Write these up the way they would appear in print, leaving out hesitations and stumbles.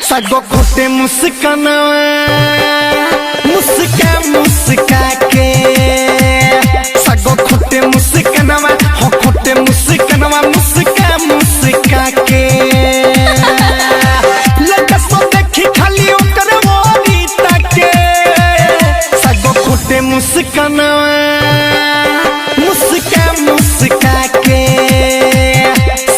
सगो खोटे मुस्काना मुस्का मुस्का के सगो खोटे मुस्काना हो खोटे मुस्काना मुस्का मुस्का के लगा सो देखी खाली ओकर मोरी तके सगो खोटे मुस्काना मुस्का मुस्का के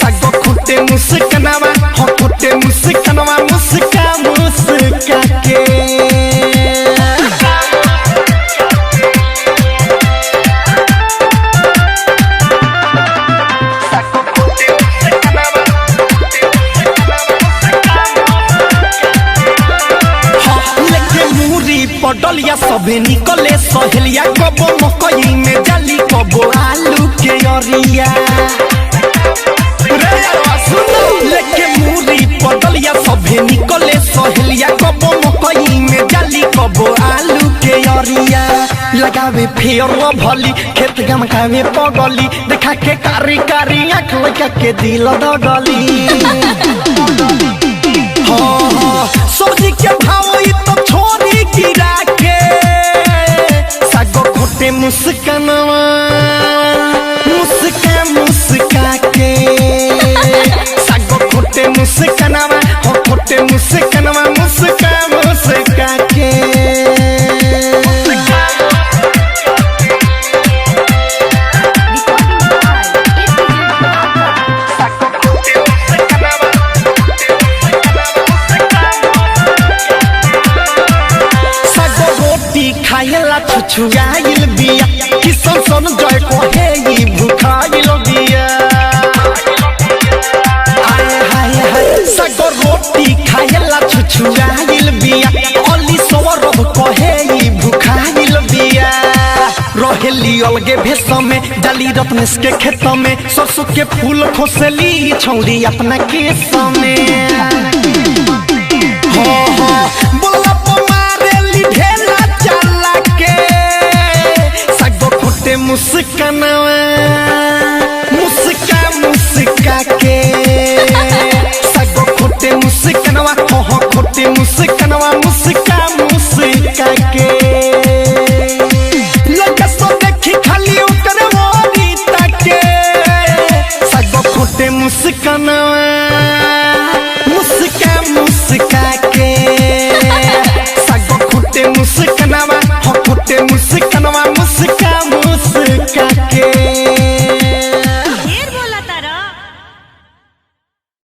सगो खोटे मुस्काना हो खोटे मुस्काना मुस्का मुस्का के पडलिया सबे निकले सहेलिया कबो मकई में जाली कबो आलू के अरिया लेके मुरी पडलिया सबे निकले सहेलिया कबो मकई में जाली कबो आलू के अरिया लगावे फेर भली खेत गमकावे पगली देखा के कारी कारी आँख लगा के दिल दगली सब्जी के भाव तो छोरी गिरा के सगो खोटे मुस्कानवा मुस्का मुस्का के सगो खोटे मुस्कानवा हो खोटे मुस्कानवा मुस्का मुस्का के खायला छुछुआइल बिया किसन सन जय को हे ई भुखाइल बिया हाय हाय हाय सगो रोटी खायला छुछुआइल बिया अली सवरब को हे ई भुखाइल बिया रहेली अलगे भेष में डाली रत्नेश के खेत में सरसों के फूल खोसली छौड़ी अपना केस में बोला मारेली ढेला मुस्काना मुस्का मुस्का के सगो खोटे मुस्काना हो खोटे मुस्काना मुस्का मुस्का के लगा सो देखी खाली ओकर मोरी तके सगो खोटे मुस्काना मुस्का मुस्का के सगो खोटे मुस्काना हो खोटे मुस्काना मुस्का मुस्का के